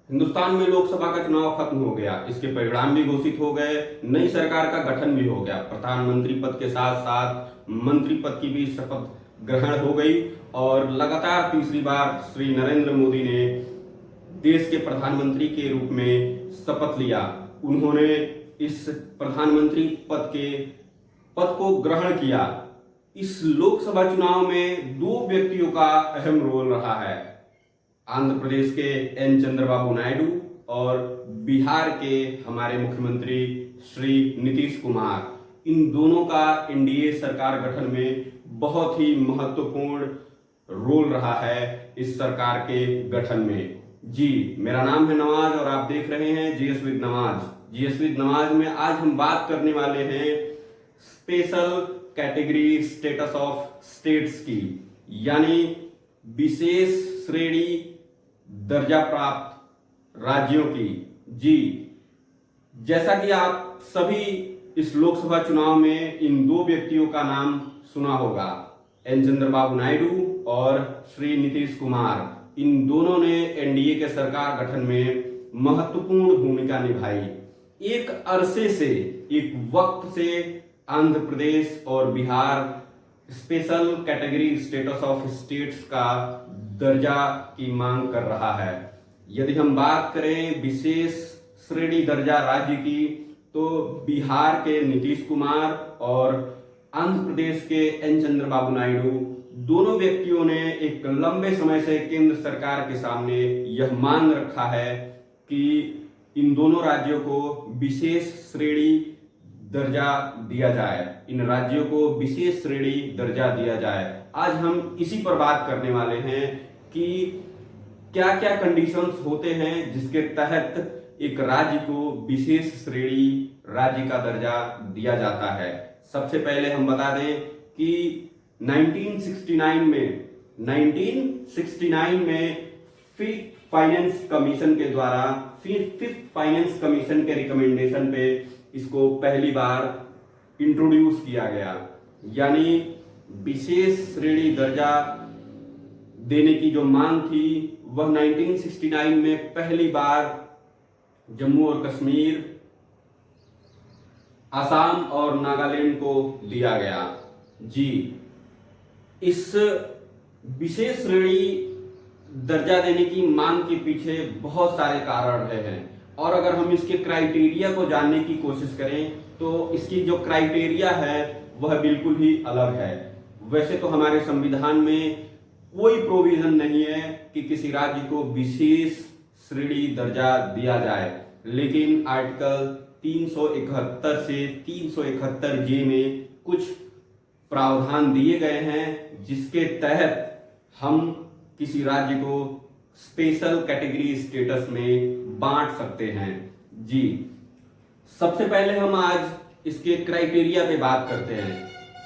हिंदुस्तान में लोकसभा का चुनाव खत्म हो गया, इसके परिणाम भी घोषित हो गए, नई सरकार का गठन भी हो गया, प्रधानमंत्री पद के साथ साथ मंत्री पद की भी शपथ ग्रहण हो गई और लगातार तीसरी बार श्री नरेंद्र मोदी ने देश के प्रधानमंत्री के रूप में शपथ लिया। उन्होंने इस प्रधानमंत्री पद को ग्रहण किया। इस लोकसभा चुनाव में दो व्यक्तियों का अहम रोल रहा है, आंध्र प्रदेश के एन चंद्रबाबू नायडू और बिहार के हमारे मुख्यमंत्री श्री नीतीश कुमार। इन दोनों का एनडीए सरकार गठन में बहुत ही महत्वपूर्ण रोल रहा है इस सरकार के गठन में। जी, मेरा नाम है नवाज और आप देख रहे हैं GS with Nawaz. GS with Nawaz में आज हम बात करने वाले हैं special category status of states की, यानी विशेष श्रेणी दर्जा प्राप्त राज्यों की। जी, जैसा कि आप सभी इस लोकसभा चुनाव में इन दो व्यक्तियों का नाम सुना होगा, एन चंद्रबाबु नायडू और श्री नीतीश कुमार। इन दोनों ने एनडीए के सरकार गठन में महत्वपूर्ण भूमिका निभाई। एक अरसे से, एक वक्त से आंध्र प्रदेश और Bihar special category status of states का दर्जा की मांग कर रहा है। यदि हम बात करें विशेष श्रेणी दर्जा राज्य की, तो बिहार के नीतीश कुमार और आंध्र प्रदेश के एन चंद्रबाबू नायडू दोनों व्यक्तियों ने एक लंबे समय से केंद्र सरकार के सामने यह मांग रखा है कि इन दोनों राज्यों को विशेष श्रेणी दर्जा दिया जाए, इन राज्यों को विशेष श्रेणी दर्जा दिया जाए। आज हम इसी पर बात करने वाले हैं कि क्या क्या कंडीशंस होते हैं जिसके तहत एक राज्य को विशेष श्रेणी राज्य का दर्जा दिया जाता है। सबसे पहले हम बता दें कि 1969 में फिफ्थ फाइनेंस कमीशन के द्वारा, फिफ्थ फाइनेंस कमीशन के रिकमेंडेशन पे इसको पहली बार इंट्रोड्यूस किया गया, यानी विशेष श्रेणी दर्जा देने की जो मांग थी वह 1969 में पहली बार जम्मू और कश्मीर, असम और नागालैंड को दिया गया। जी, इस विशेष श्रेणी दर्जा देने की मांग के पीछे बहुत सारे कारण रहे हैं और अगर हम इसके क्राइटेरिया को जानने की कोशिश करें तो इसकी जो क्राइटेरिया है वह बिल्कुल ही अलग है। वैसे तो हमारे संविधान में कोई प्रोविजन नहीं है कि किसी राज्य को विशेष श्रेणी दर्जा दिया जाए, लेकिन आर्टिकल 371 से 371 जे में कुछ प्रावधान दिए गए हैं जिसके तहत हम किसी राज्य को स्पेशल कैटेगरी स्टेटस में बांट सकते हैं। जी, सबसे पहले हम आज इसके क्राइटेरिया पे बात करते हैं।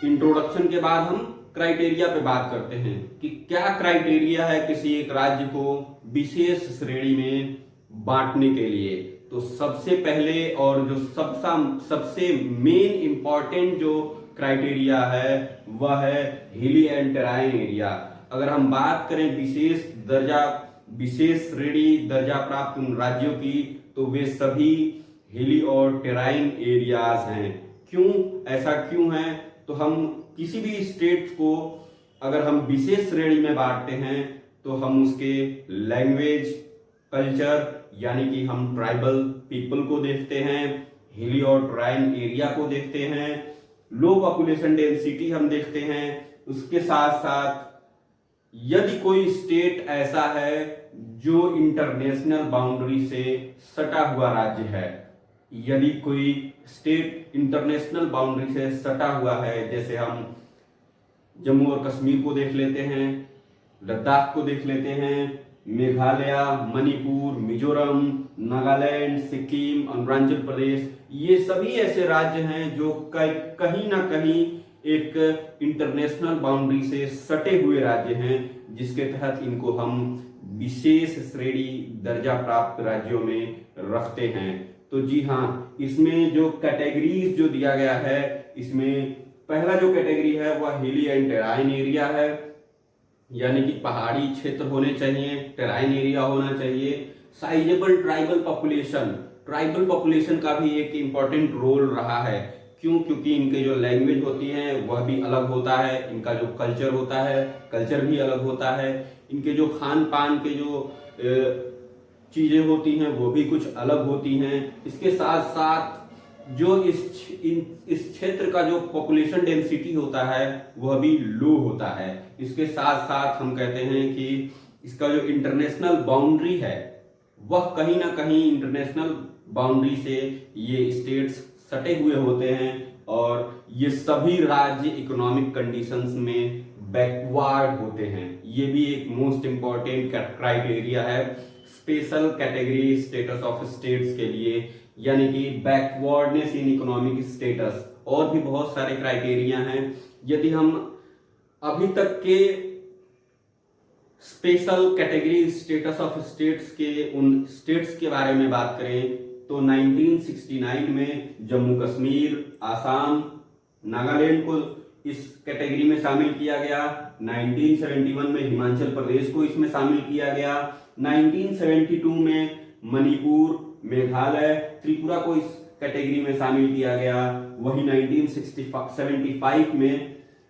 इंट्रोडक्शन के बाद हम क्राइटेरिया पे बात करते हैं कि क्या क्राइटेरिया है किसी एक राज्य को विशेष श्रेणी में बांटने के लिए। तो सबसे पहले और जो सबसे मेन इंपॉर्टेंट जो क्राइटेरिया है वह है हिली एंड टेराइन एरिया। अगर हम बात करें विशेष श्रेणी दर्जा प्राप्त उन राज्यों की, तो वे सभी हिली और टेराइन एरियाज हैं। ऐसा क्यों है? तो हम किसी भी स्टेट को अगर हम विशेष श्रेणी में बांटते हैं तो हम उसके लैंग्वेज, कल्चर, यानी कि हम ट्राइबल पीपल को देखते हैं, हिली और टेराइन एरिया को देखते हैं, लो पॉपुलेशन डेंसिटी हम देखते हैं। उसके साथ साथ यदि कोई स्टेट ऐसा है जो इंटरनेशनल बाउंड्री से सटा हुआ राज्य है, यदि कोई स्टेट इंटरनेशनल बाउंड्री से सटा हुआ है, जैसे हम जम्मू और कश्मीर को देख लेते हैं, लद्दाख को देख लेते हैं, मेघालय, मणिपुर, मिजोरम, नागालैंड, सिक्किम, अरुणाचल प्रदेश, ये सभी ऐसे राज्य हैं जो कहीं ना कहीं एक इंटरनेशनल बाउंड्री से सटे हुए राज्य हैं, जिसके तहत इनको हम विशेष श्रेणी दर्जा प्राप्त राज्यों में रखते हैं। तो जी हाँ, इसमें जो कैटेगरीज जो दिया गया है, इसमें पहला जो कैटेगरी है वह हिली एंड टेराइन एरिया है, यानी कि पहाड़ी क्षेत्र होने चाहिए, टेराइन एरिया होना चाहिए। साइजेबल ट्राइबल पॉपुलेशन का भी एक इम्पोर्टेंट रोल रहा है। क्यों? क्योंकि इनके जो लैंग्वेज होती है वह भी अलग होता है, इनका जो कल्चर होता है कल्चर भी अलग होता है, इनके जो खान पान के जो चीजें होती हैं वो भी कुछ अलग होती हैं। इसके साथ साथ जो इस क्षेत्र का जो पॉपुलेशन डेंसिटी होता है वह भी लो होता है। इसके साथ साथ हम कहते हैं कि इसका जो इंटरनेशनल बाउंड्री है वह कहीं ना कहीं इंटरनेशनल बाउंड्री से ये स्टेट्स सटे हुए होते हैं और ये सभी राज्य इकोनॉमिक कंडीशंस में बैकवर्ड होते हैं। ये भी एक मोस्ट इंपॉर्टेंट क्राइटेरिया है special category status of states के लिए, यानी कि बैकवर्डनेस इन इकोनॉमिक स्टेटस। और भी बहुत सारे क्राइटेरिया हैं। यदि हम अभी तक के special category status of states के उन स्टेट्स के बारे में बात करें तो 1969 में जम्मू कश्मीर, आसाम, नागालैंड को इस कैटेगरी में शामिल किया गया। 1971 में हिमाचल प्रदेश को इसमें शामिल किया गया। 1972 में मणिपुर, मेघालय, त्रिपुरा को इस कैटेगरी में शामिल किया गया। वही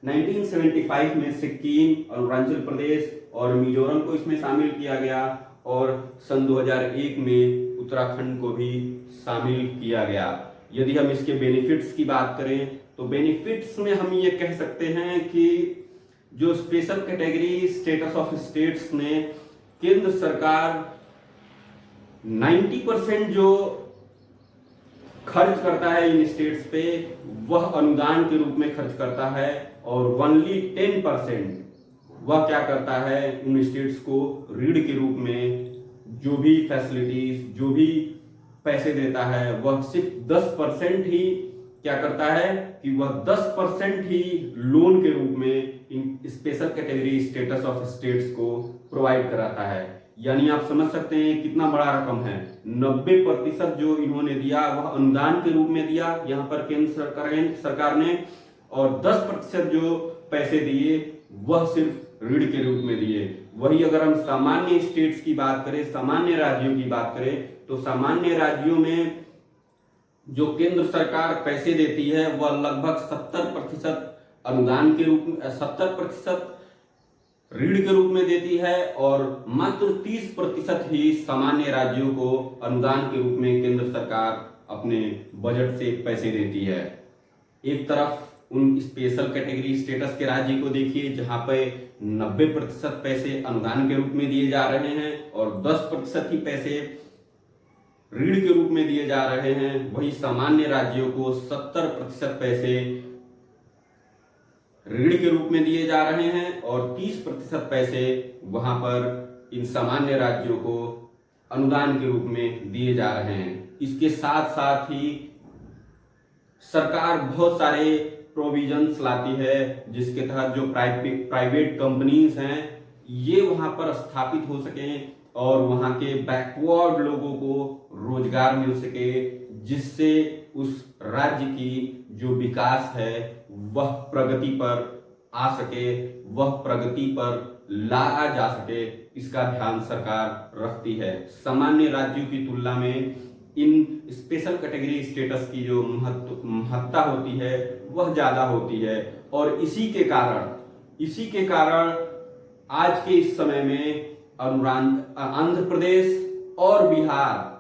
1975 में सिक्किम, अरुणाचल प्रदेश और मिजोरम को इसमें शामिल किया गया और सन 2001 में उत्तराखंड को भी शामिल किया गया। यदि हम इसके बेनिफिट्स की बात करें तो बेनिफिट्स में हम ये कह सकते हैं कि जो special category status of states में केंद्र सरकार 90% जो खर्च करता है इन स्टेट्स पे वह अनुदान के रूप में खर्च करता है और ओनली 10% वह क्या करता है उन स्टेट्स को ऋण के रूप में जो भी फैसिलिटीज जो भी पैसे देता है वह सिर्फ 10% ही क्या करता है कि वह 10% ही लोन के रूप में इन special category status of states को प्रोवाइड कराता है। यानी आप समझ सकते हैं कितना बड़ा रकम है। 90% जो इन्होंने दिया वह अनुदान के रूप में दिया यहाँ पर केंद्र सरकार ने, और 10% जो पैसे दिए वह सिर्फ ऋण के रूप में दिए। वही अगर हम सामान्य स्टेट्स की बात करें, सामान्य राज्यों की बात करें तो सामान्य राज्यों में जो केंद्र सरकार पैसे देती है वह लगभग 70% अनुदान के रूप में, 70% ऋण के रूप में देती है और मात्र 30% ही सामान्य राज्यों को अनुदान के रूप में केंद्र सरकार अपने बजट से पैसे देती है। एक तरफ उन स्पेशल कैटेगरी स्टेटस के राज्य को देखिए जहां पे 90% पैसे अनुदान के रूप में दिए जा रहे हैं और 10% ही पैसे ऋण के रूप में दिए जा रहे हैं। वही सामान्य राज्यों को 70% पैसे ऋण के रूप में दिए जा रहे हैं और 30% पैसे वहां पर इन सामान्य राज्यों को अनुदान के रूप में दिए जा रहे हैं। इसके साथ साथ ही सरकार बहुत सारे प्रोविजंस लाती है जिसके तहत जो प्राइवेट कंपनीज हैं ये वहां पर स्थापित हो सकें और वहां के बैकवर्ड लोगों को रोजगार मिल सके, जिससे उस राज्य की जो विकास है वह प्रगति पर आ सके, वह प्रगति पर लाया जा सके। इसका ध्यान सरकार रखती है। सामान्य राज्यों की तुलना में इन स्पेशल कैटेगरी स्टेटस की जो महत्ता होती है वह ज्यादा होती है और इसी के कारण आज के इस समय में आंध्र प्रदेश और बिहार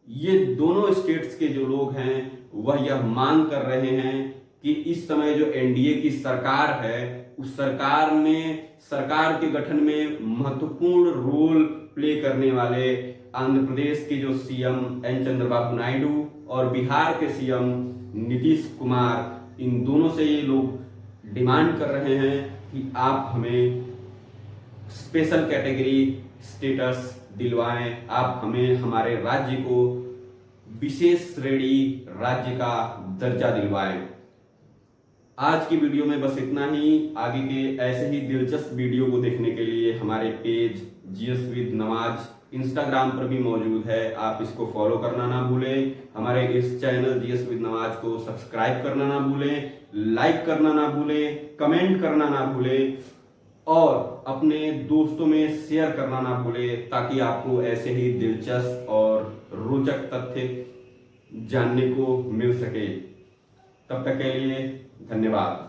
ये दोनों स्टेट्स के जो लोग हैं वह यह मांग कर रहे हैं कि इस समय जो एनडीए की सरकार है उस सरकार के गठन में महत्वपूर्ण रोल प्ले करने वाले आंध्र प्रदेश के जो सीएम एन चंद्रबाबू नायडू और बिहार के सीएम नीतीश कुमार, इन दोनों से ये लोग डिमांड कर रहे हैं कि आप हमें स्पेशल कैटेगरी स्टेटस दिलवाएं, आप हमें हमारे राज्य को विशेष श्रेणी राज्य का दर्जा दिलवाएं। आज की वीडियो में बस इतना ही। आगे के ऐसे ही दिलचस्प वीडियो को देखने के लिए हमारे page GS with Nawaz Instagram पर भी मौजूद है, आप इसको फॉलो करना ना भूलें। हमारे इस चैनल जीएस विद नवाज को सब्सक्राइब करना ना भूलें, लाइक करना ना भूलें, कमेंट करना ना भूलें और अपने दोस्तों में शेयर करना ना भूले, ताकि आपको ऐसे ही दिलचस्प और रोचक तथ्य जानने को मिल सके। तब तक के लिए धन्यवाद।